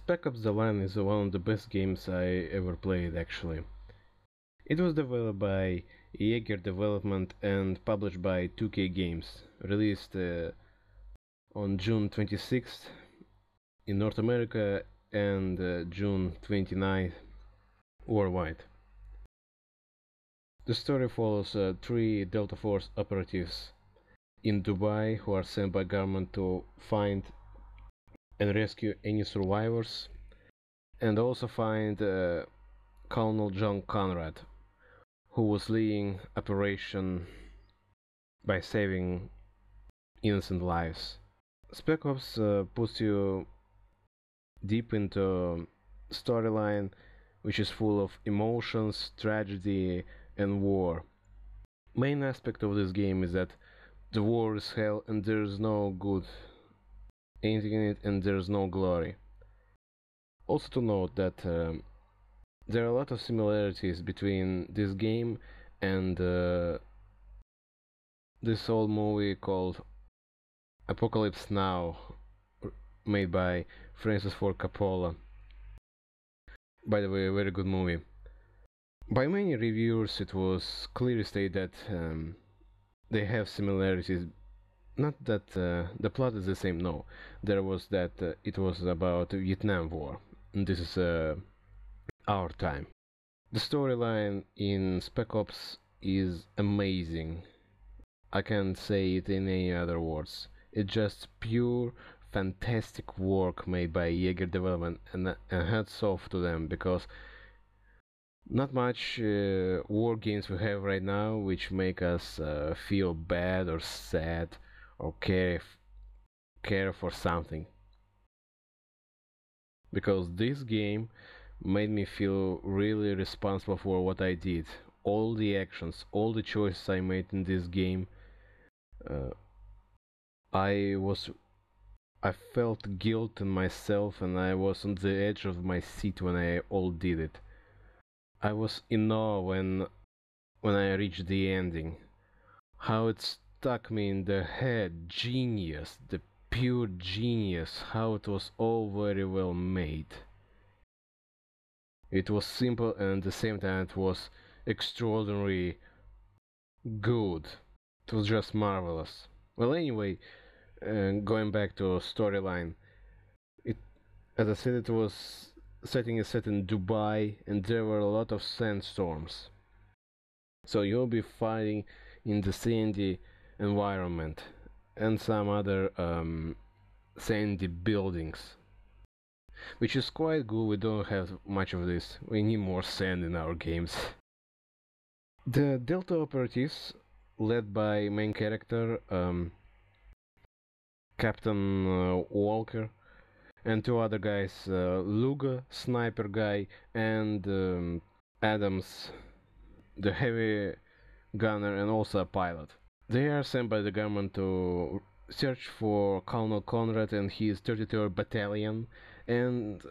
Spec Ops: The Line is one of the best games I ever played, actually. It was developed by Jaeger Development and published by 2K Games, released on June 26th in North America and June 29th worldwide. The story follows three Delta Force operatives in Dubai who are sent by government to find and rescue any survivors, and also find Colonel John Conrad, who was leading operation by saving innocent lives. Spec Ops puts you deep into storyline which is full of emotions, tragedy, and war. Main aspect of this game is that the war is hell and there's no good anything in it and there's no glory. Also to note that there are a lot of similarities between this game and this old movie called Apocalypse Now, made by Francis Ford Coppola. By the way, a very good movie. By many reviewers, it was clearly stated that they have similarities. Not that the plot is the same, no. There was that it was about the Vietnam War. And this is our time. The storyline in Spec Ops is amazing. I can't say it in any other words. It's just pure, fantastic work made by Jaeger Development, and hats off to them, because not much war games we have right now which make us feel bad or sad or care for something. Because this game made me feel really responsible for what I did. All the actions, all the choices I made in this game, uh, I felt guilt in myself, and I was on the edge of my seat when I all did it. I was in awe when I reached the ending. How it stuck me in the head. Genius, the pure genius, how it was all very well made. It was simple and at the same time it was extraordinarily good. It was just marvelous. Well, anyway, going back to storyline, it, as I said, it was setting is set in Dubai, and there were a lot of sandstorms. So you'll be fighting in the sandy environment and some other sandy buildings, which is quite good. We don't have much of this. We need more sand in our games. The Delta operatives, led by main character Captain Walker, and two other guys, Luga, sniper guy, and Adams, the heavy gunner and also a pilot. They are sent by the government to search for Colonel Conrad and his 33rd Battalion and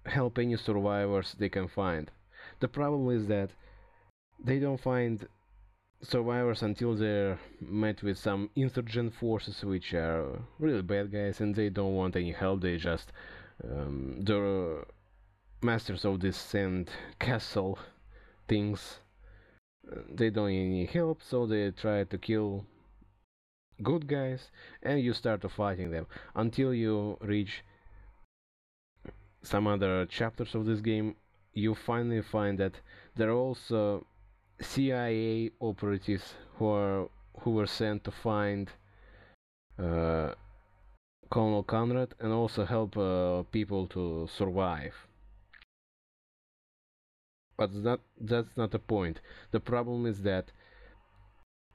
help any survivors they can find. The problem is that they don't find survivors until they're met with some insurgent forces which are really bad guys, and they don't want any help. They just the masters of this sand castle things. They don't need any help, so they try to kill good guys, and you start fighting them until you reach some other chapters of this game. You finally find that there are also CIA operatives who were sent to find uh, Colonel Conrad and also help people to survive. But that's not the point. The problem is that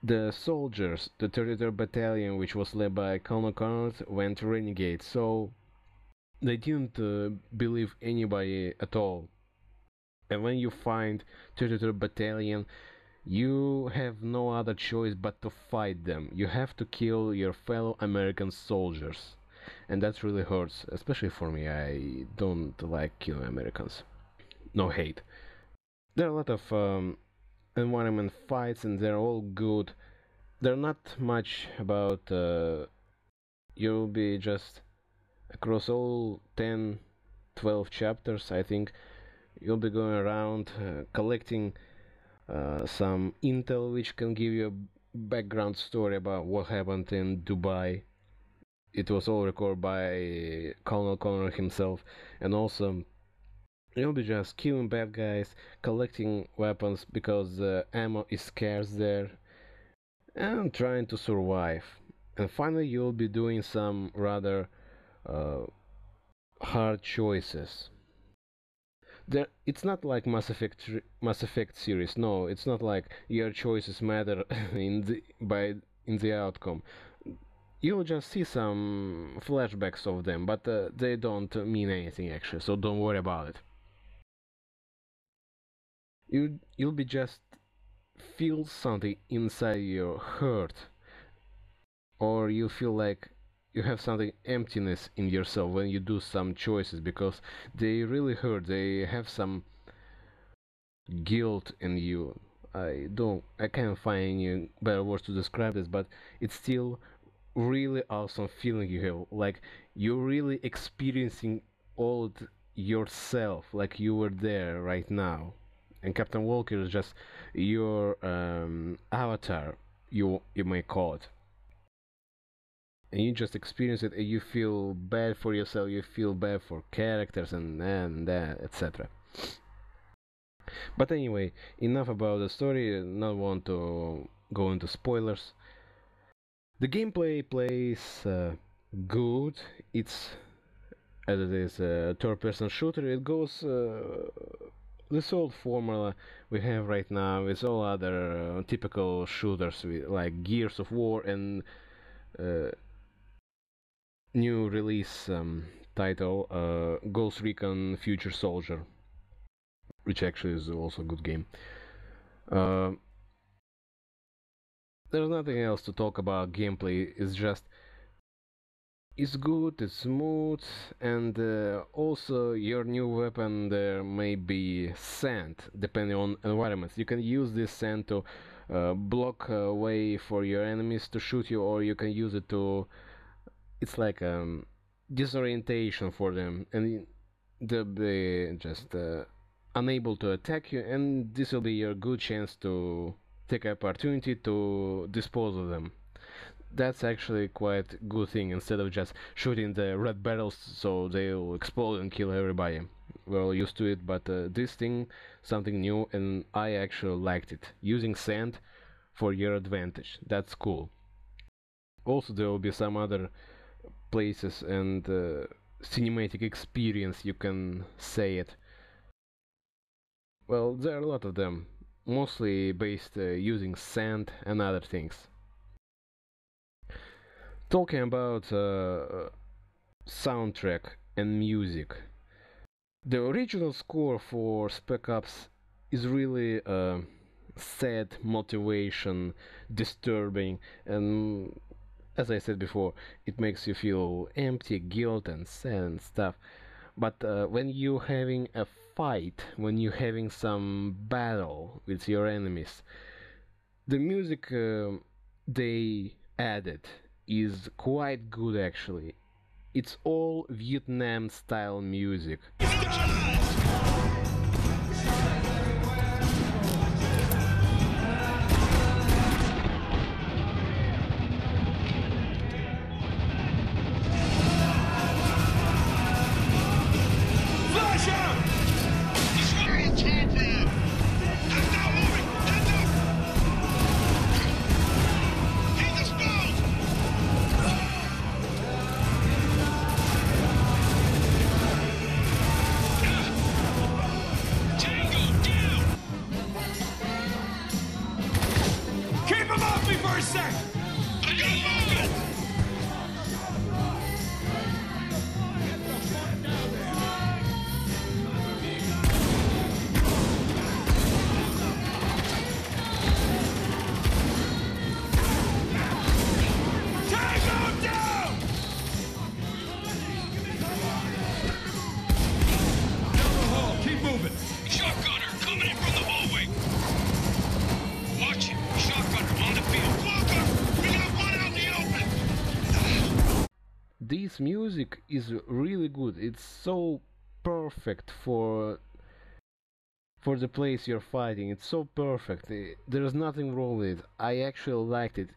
the soldiers, the 33rd Battalion, which was led by Colonel Conrad, went renegade, so they didn't believe anybody at all. And when you find 33rd Battalion, you have no other choice but to fight them. You have to kill your fellow American soldiers. And that really hurts, especially for me. I don't like killing Americans. No hate. There are a lot of environment fights, and they're all good. They're not much about you'll be just across all 10 12 chapters, I think. You'll be going around collecting some intel which can give you a background story about what happened in Dubai. It was all recorded by Colonel Connor himself, and also you'll be just killing bad guys, collecting weapons because ammo is scarce there, and trying to survive. And finally, you'll be doing some rather uh, hard choices. It's not like Mass Effect series. No, it's not like your choices matter in the outcome. You'll just see some flashbacks of them, but they don't mean anything actually. So don't worry about it. You'll be just feel something inside your heart, or you feel like you have something emptiness in yourself when you do some choices because they really hurt. They have some guilt in you. I can't find any better words to describe this, but it's still really awesome feeling you have. Like you're really experiencing all yourself, like you were there right now. And Captain Walker is just your avatar, you may call it. And you just experience it, and you feel bad for yourself. You feel bad for characters and etc. But anyway, enough about the story. Not want to go into spoilers. The gameplay plays good. It's as it is a third-person shooter. It goes this old formula we have right now with all other typical shooters like Gears of War and uh, new release title Ghost Recon Future Soldier, which actually is also a good game. Uh, there's nothing else to talk about gameplay. It's good, it's smooth, and also your new weapon there may be sand, depending on environments. You can use this sand to block a way for your enemies to shoot you, or you can use it to. It's like disorientation for them, and they'll be just unable to attack you, and this will be your good chance to take opportunity to dispose of them. That's actually quite good thing instead of just shooting the red barrels so they'll explode and kill everybody. We're all used to it, but this thing, something new, and I actually liked it. Using sand for your advantage. That's cool. Also, there will be some other places and cinematic experience, you can say it. Well, there are a lot of them, mostly based using sand and other things. Talking about soundtrack and music, the original score for Spec Ops is really sad, motivation, disturbing, and as I said before, it makes you feel empty, guilt, and sad and stuff. But when you're having a fight, when you're having some battle with your enemies, the music they added is quite good actually. It's all Vietnam style music. This music is really good. It's so perfect for the place you're fighting. It's so perfect. There's nothing wrong with it. I actually liked it.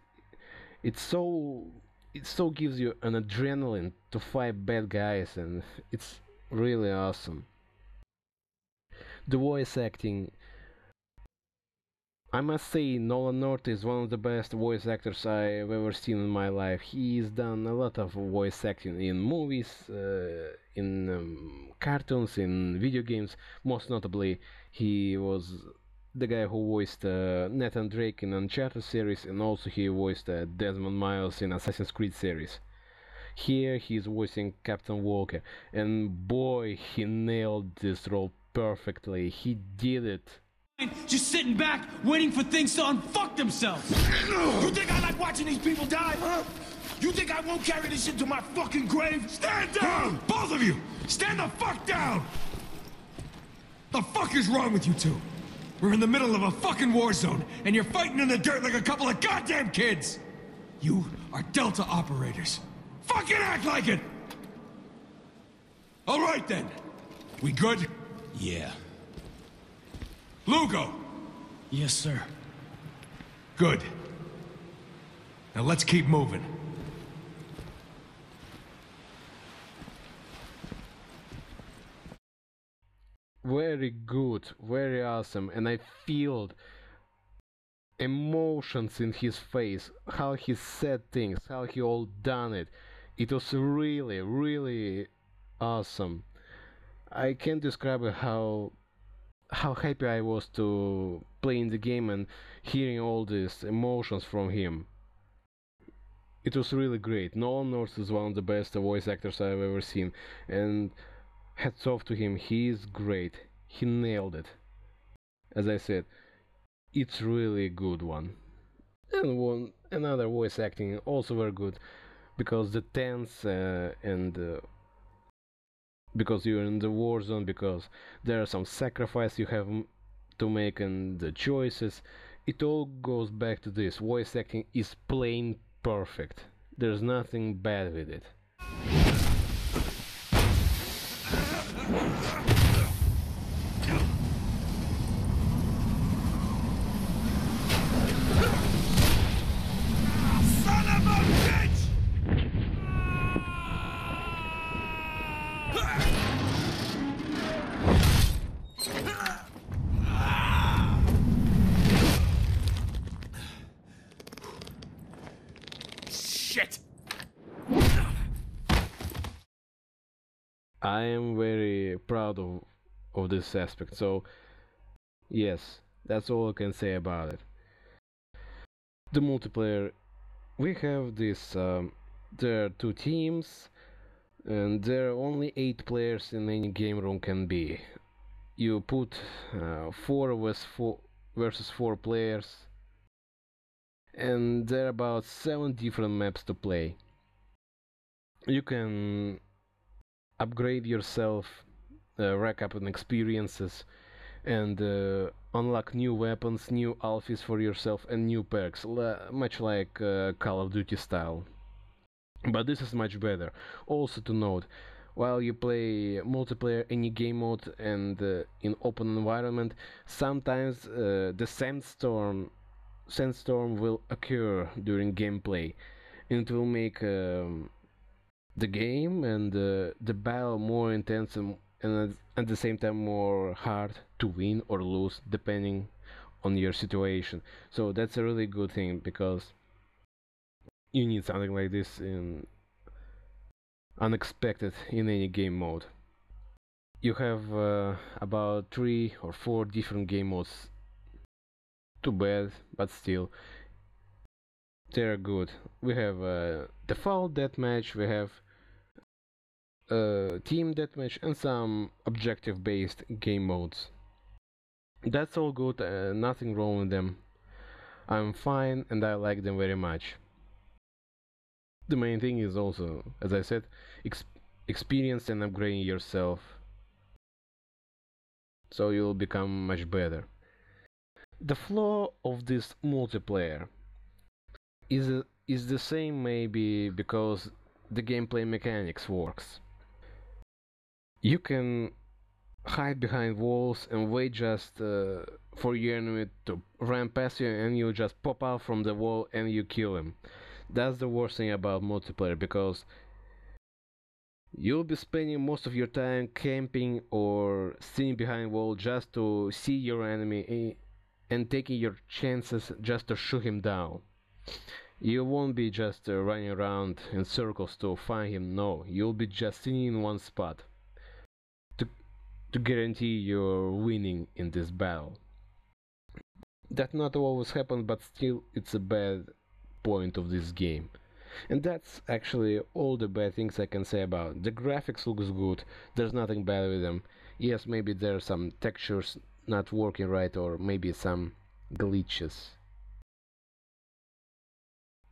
It's so it so gives you an adrenaline to fight bad guys, and it's really awesome. The voice acting, I must say, Nolan North is one of the best voice actors I've ever seen in my life. He's done a lot of voice acting in movies, in cartoons, in video games. Most notably, he was the guy who voiced Nathan Drake in Uncharted series, and also he voiced Desmond Miles in Assassin's Creed series. Here he's voicing Captain Walker, and boy, he nailed this role perfectly. He did it. Just sitting back, waiting for things to unfuck themselves. You think I like watching these people die, huh? You think I won't carry this shit to my fucking grave? Stand down! Both of you! Stand the fuck down! The fuck is wrong with you two? We're in the middle of a fucking war zone, and you're fighting in the dirt like a couple of goddamn kids! You are Delta operators. Fucking act like it! All right then. We good? Yeah. Lugo! Yes, sir. Good. Now let's keep moving. Very good, very awesome, and I feel emotions in his face, how he said things, how he all done it. It was really, really awesome. I can't describe how happy I was to play in the game and hearing all these emotions from him. It was really great. Nolan North is one of the best voice actors I've ever seen, and hats off to him. He is great. He nailed it. As I said, it's really a good one. And another voice acting also very good, because the tense and because you're in the war zone, because there are some sacrifice you have to make and the choices. It all goes back to this. Voice acting is plain perfect. There's nothing bad with it. Son of a bitch! Shit! I am very proud of this aspect, so yes, that's all I can say about it. The multiplayer, we have this, there are two teams, and there are only 8 players in any game room can be. You put 4 versus 4 players, and there are about 7 different maps to play. You can upgrade yourself, rack up on experiences, and unlock new weapons, new outfits for yourself, and new perks, much like Call of Duty style. But this is much better. Also to note, while you play multiplayer, any game mode, and in open environment, sometimes the sandstorm will occur during gameplay, and it will make the game and the battle more intense, and at the same time more hard to win or lose depending on your situation. So that's a really good thing, because you need something like this in unexpected in any game mode. You have about 3 or 4 different game modes. Too bad, but still they're good. We have default deathmatch, we have team deathmatch, and some objective based game modes. That's all good, nothing wrong with them. I'm fine and I like them very much. The main thing is also, as I said, experience and upgrading yourself, so you'll become much better. The flaw of this multiplayer is the same, maybe because the gameplay mechanics works. You can hide behind walls and wait just for your enemy to run past you, and you just pop out from the wall and you kill him. That's the worst thing about multiplayer, because you'll be spending most of your time camping or sitting behind wall just to see your enemy and taking your chances just to shoot him down. You won't be just running around in circles to find him, no, you'll be just sitting in one spot to, to guarantee you're winning in this battle. That not always happens, but still it's a bad point of this game. And that's actually all the bad things I can say about it. The graphics looks good, there's nothing bad with them. Yes, maybe there are some textures not working right, or maybe some glitches.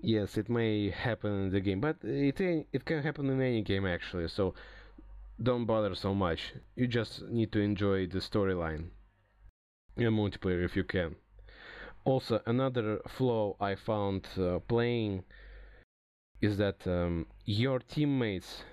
Yes, it may happen in the game, but it can happen in any game actually, so don't bother so much. You just need to enjoy the storyline and multiplayer if you can. Also, another flaw I found playing is that your teammates,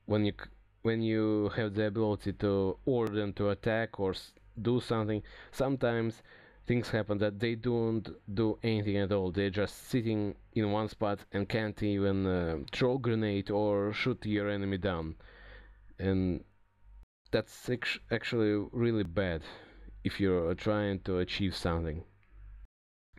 when you have the ability to order them to attack or do something, sometimes things happen that they don't do anything at all. They're just sitting in one spot and can't even throw a grenade or shoot your enemy down. And that's actually really bad if you're trying to achieve something.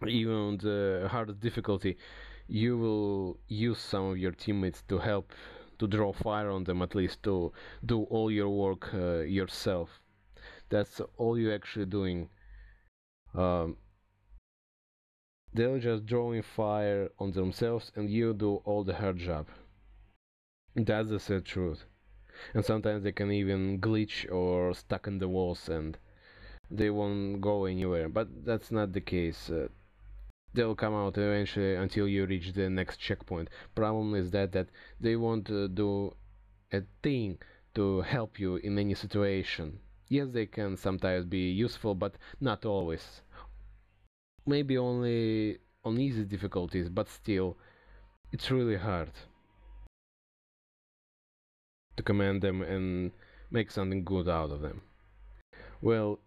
Even on the hardest difficulty, you will use some of your teammates to help to draw fire on them, at least to do all your work yourself. That's all you're actually doing. Um, they're just drawing fire on themselves and you do all the hard job. That's the sad truth. And sometimes they can even glitch or stuck in the walls and they won't go anywhere. But that's not the case. They'll come out eventually until you reach the next checkpoint. Problem is that they won't do a thing to help you in any situation. Yes, they can sometimes be useful, but not always. Maybe only on easy difficulties, but still, it's really hard to command them and make something good out of them. Well,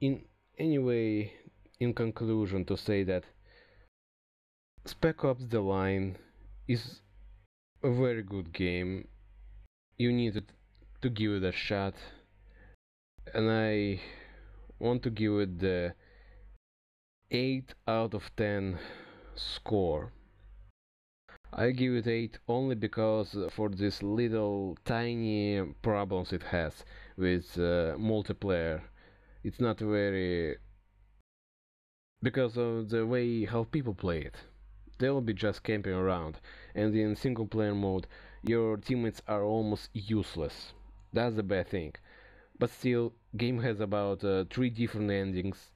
anyway, in conclusion, to say that Spec Ops: The Line is a very good game. You need to give it a shot, and I want to give it the 8 out of 10 score. I give it 8 only because for these little tiny problems it has with multiplayer. It's not very, because of the way how people play it. They'll be just camping around, and in single player mode your teammates are almost useless. That's the bad thing. But still, game has about 3 different endings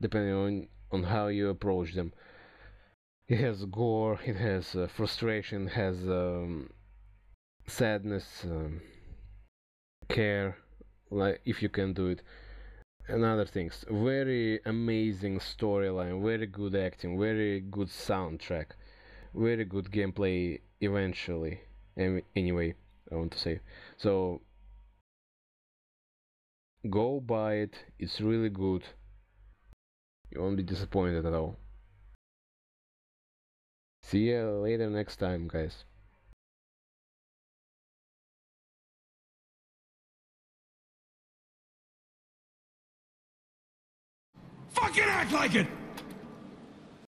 depending on how you approach them. It has gore, it has frustration, it has sadness, care, like if you can do it, and other things. Very amazing storyline, very good acting, very good soundtrack, very good gameplay eventually. Anyway, I want to say. So go buy it, it's really good. You won't be disappointed at all. See ya later next time, guys. Fucking act like it!